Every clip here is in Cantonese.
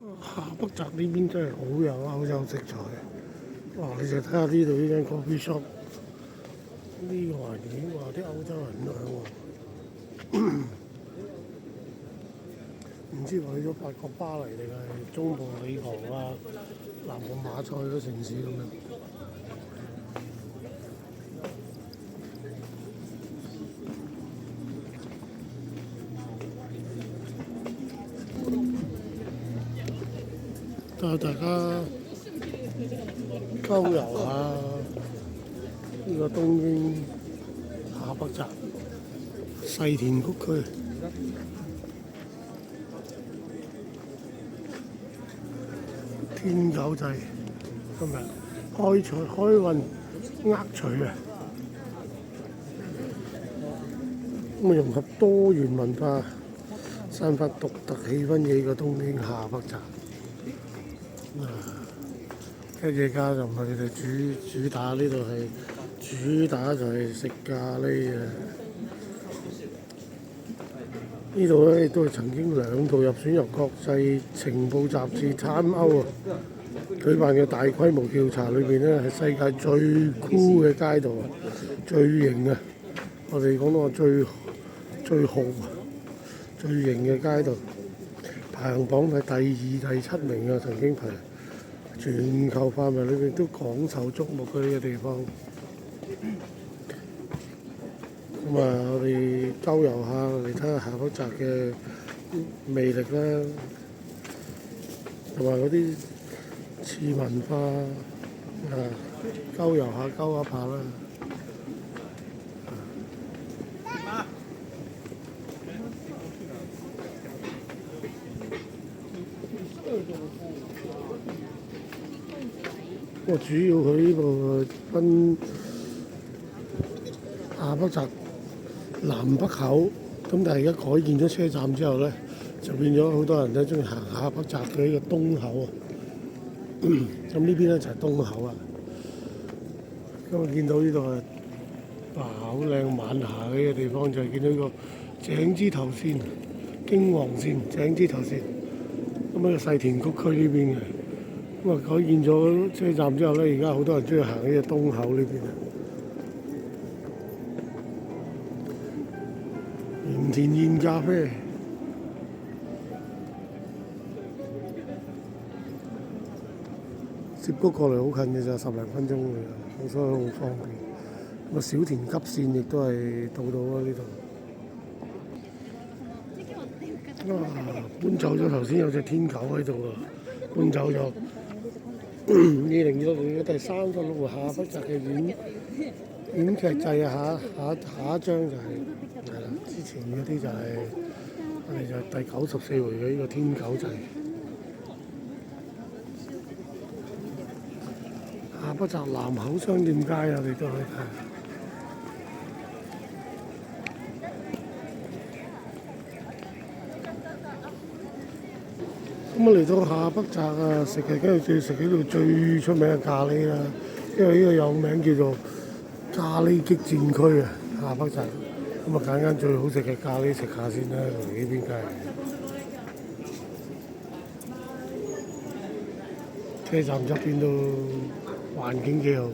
下北澤呢邊真係好有歐洲色彩。哇！你就睇下呢度呢間 coffee shop，呢個環境，哇！啲歐洲人都喺喎。唔知話去咗法國巴黎定係中部里昂啊、南部馬賽嗰城市咁樣。帶大家郊遊下呢個東京下北澤世田谷區。天狗祭今日開運厄除啊！咁融合多元文化，散發獨特氣氛嘅呢個東京下北澤。一夜家就唔係佢哋主打，呢度係主打就係食咖喱啊！呢度咧亦都係曾經2度入選入國際情報雜誌 Time Out 舉辦嘅大規模調查裏邊咧，係世界最酷嘅街道啊，最型啊！我哋講到話最豪、最型嘅街道，排行榜係第2、第7名啊，曾經排全球範圍裏邊都廣受矚目嘅呢個地方。咁啊，我哋周遊下嚟睇下下北澤嘅魅力啦，同埋嗰啲次文化啊，周遊下鳩一下啦。我主要佢呢度分下北澤南北口，咁但係而家改建咗車站之後咧，就變咗好多人都中意行下北澤嘅呢個東口啊。咁呢邊咧就係東口啊。咁我見到呢度係好靚晚霞嘅呢個地方，就係見到呢個井之頭線、京王線、井之頭線。咁喺個世田谷區呢邊嘅，咁啊改建咗車站之後咧，而家好多人中意行呢個東口呢邊啊。鹽田燕咖啡，涉谷過嚟好近嘅，就10零分鐘嘅，所以好方便。咁啊，小田急線亦都係到啊呢度。搬走咗頭先有隻天狗喺度啊，搬走咗。2026年嘅第36回下北澤嘅遠劇祭啊，下一張就係啦，之前嗰啲就係我哋就係第94回嘅呢個天狗祭。下北澤南口商店街啊，你都可以睇。咁啊嚟到下北澤啊，食嘅梗係最食呢度最出名嘅咖喱啦，因為呢個有名叫做咖喱激戰區啊，下北澤。咁啊揀間最好食嘅咖喱食下先啦，嚟呢邊梗係。車站側邊都環境幾好。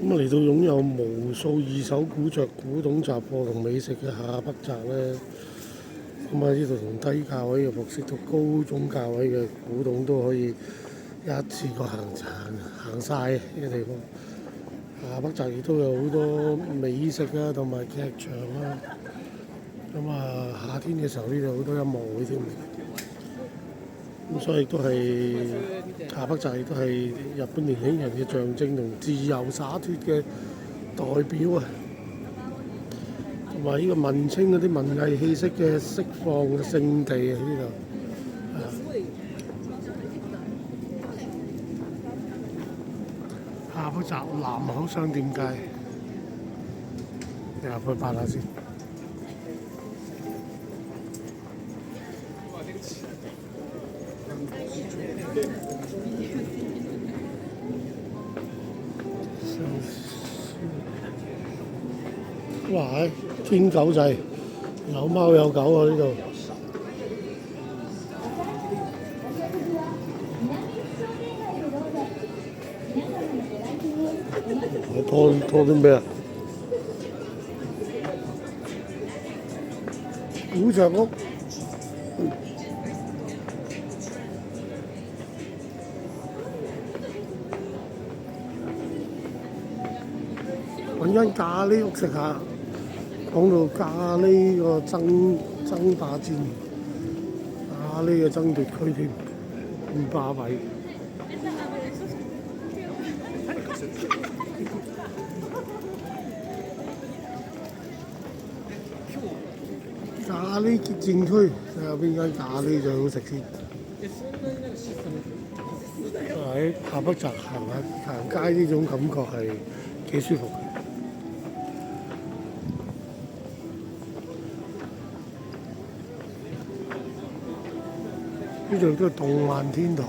咁啊嚟到擁有無數二手古着、古董雜貨同美食嘅下北澤咧，咁啊呢度從低價位嘅服飾到高中價位嘅古董都可以一次過行晒呢個地方。下北澤亦都有好多美食啊，同埋劇場啊。咁啊夏天嘅時候呢度好多音樂會添。咁所以亦都係下北澤亦都係日本年輕人嘅象徵同自由灑脱嘅代表啊，同埋呢個文青嗰啲文藝氣息嘅釋放嘅聖地啊，呢度。下北澤南口商店街，你入去拍下先。哇！天狗仔有貓有狗啊！呢度拖啲咩啊？古着屋。揾間咖喱屋食下。講到咖喱個爭霸戰，咖喱嘅爭奪區添，咁巴閉。咖喱決戰區，睇下邊間咖喱最好食先。喺下北澤行街呢種感覺係幾舒服嘅。呢度都係動漫天堂，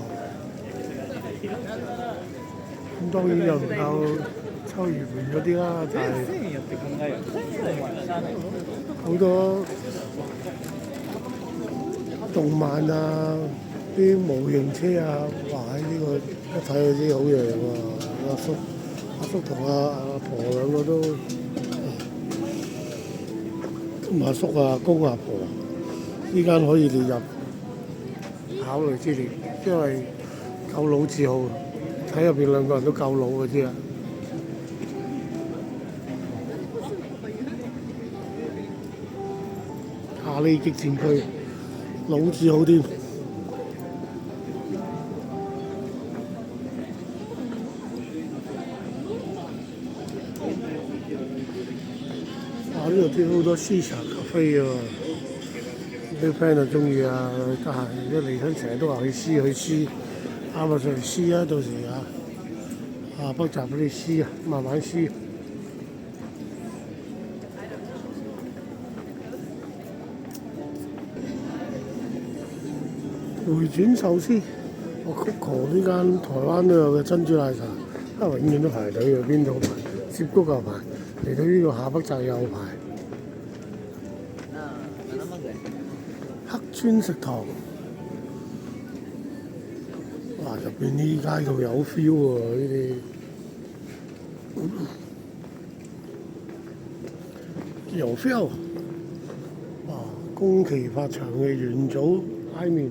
咁當然又唔夠秋葉原嗰啲啦，但係好多動漫啊，啲模型車啊，哇！呢個一睇就知好嘢喎，阿叔同阿婆兩個都，阿叔阿公阿婆，呢間可以列入考慮之列，因為夠老字號，睇入邊兩個人都夠老嘅知啦。咖喱激戰區，老字號添。呢度啲好多私茶咖啡喎，啲 friend 就中意啊，得閒一嚟親成日都話去試，啱啊上嚟試啊，到時北閘嗰啲試啊，慢慢試。回轉壽司，我 Coco 呢間台灣都有嘅珍珠奶茶，永遠都排隊嘅，邊度排？涉谷又排，嚟到呢度下北澤又排。黑川食堂，哇！入邊呢街道有 feel 喎，呢啲有 feel。哇！宮崎發祥嘅元祖拉麵。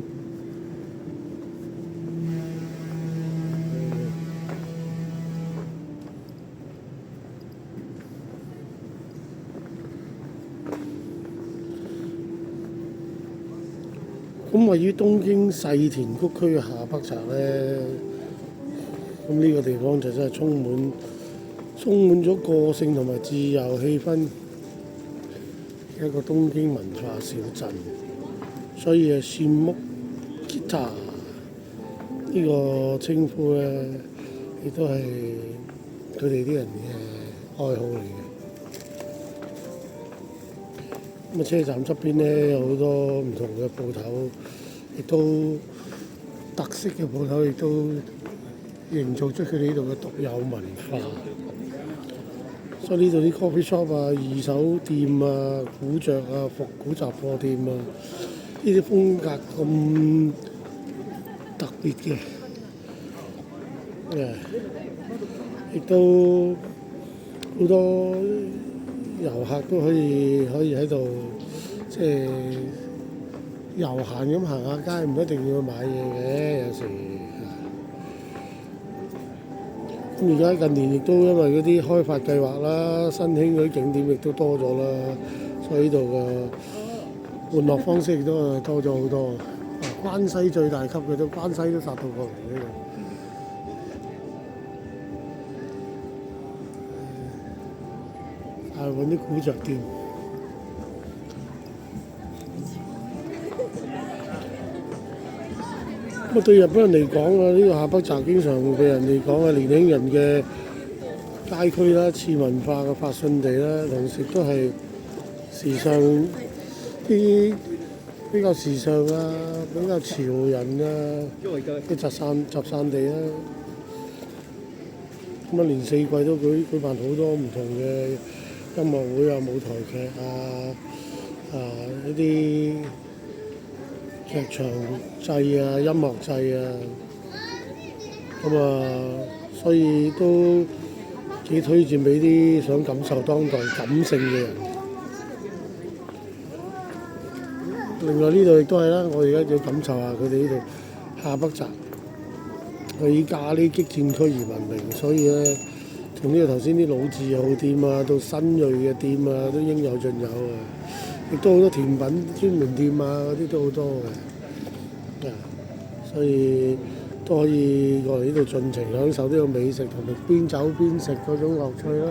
咁位於東京世田谷區嘅下北澤咧，咁呢個地方就真係充滿咗個性同埋自由氣氛嘅一個東京文化小鎮，所以羨慕吉他呢個稱呼咧，亦都係佢哋啲人嘅愛好嚟嘅。咁車站側邊咧有好多唔同嘅鋪頭，亦都特色嘅鋪頭，亦都營造出佢哋呢度嘅獨有文化。所以呢度啲 coffee shop 啊、二手店啊、古着啊、復古雜貨店啊，呢啲風格咁特別嘅，亦都好多遊客都可以喺度即係悠閒咁行下街，唔一定要去買嘢嘅，有時。咁而家近年亦都因為嗰啲開發計劃啦、新興嗰啲景點亦都多咗啦，所以呢度嘅玩樂方式亦都係多咗好多。關西最大級嘅關西都殺到過嚟呢度。揾啲古着店，咁對日本人嚟講啊，呢個下北澤經常會被人哋講係年輕人嘅街區啦、次文化嘅發信地啦，同時都係時尚啲比較時尚啊、比較潮人啊嘅集散地啦。咁一年四季都舉辦好多唔同嘅音樂會啊、舞台劇啊、一啲劇場祭啊、音樂祭啊，咁所以都幾推薦俾啲想感受當代感性嘅人。另外呢度亦都係啦，我而家要感受下佢哋呢度下北澤，佢以咖喱激戰區而聞名，所以咧從呢個頭先啲老字號店啊，到新鋭嘅店啊，都應有盡有啊！亦都好多甜品專門店啊，嗰啲都好多嘅，所以都可以過嚟呢度盡情享受呢個美食，同埋邊走邊食嗰種樂趣啦。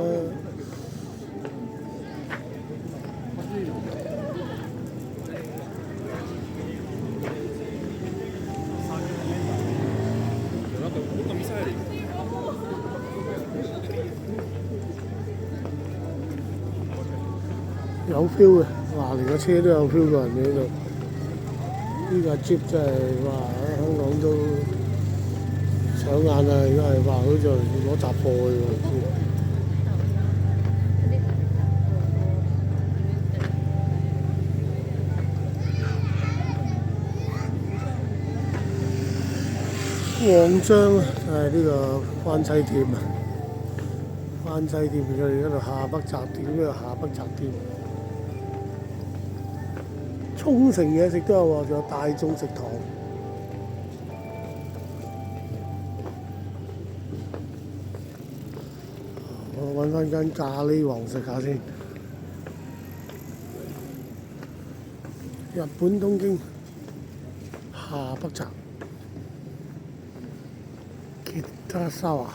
有 feel 嘅，哇！連個車都有 feel 過人嘅呢度。呢架 Jeep 真係哇！喺香港都搶眼啊！而家係話好似攞雜貨嘅喎。旺張啊，就係呢個關西店啊！關西店佢哋嗰度下北澤店，呢個下北澤店。沖繩嘢食都有喎，仲有大眾食堂。我揾翻間咖喱王食下先。日本東京下北澤北沢。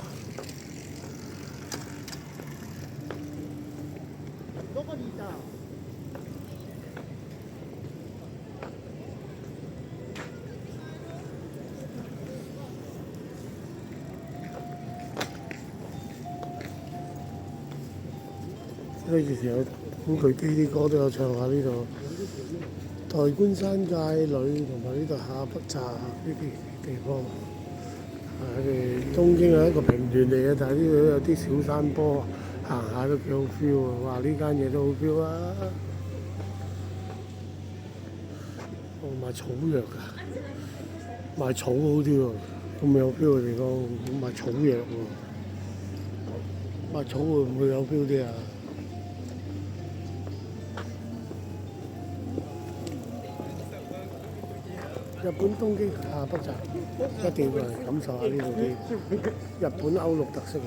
呢以前有古巨基啲歌都有唱下呢度，代官山界裏同埋呢度下北澤呢啲地方。東京係一個平原嚟嘅，但係呢度都有啲小山坡，行下都幾好 feel 啊！哇，呢間嘢都好 feel 啊！賣草藥㗎，賣草好啲喎，咁有 feel 嘅地方賣草藥喎，賣草會唔會有 feel 啲啊？日本東京下北澤，一定要嚟感受下呢度啲日本歐陸特色。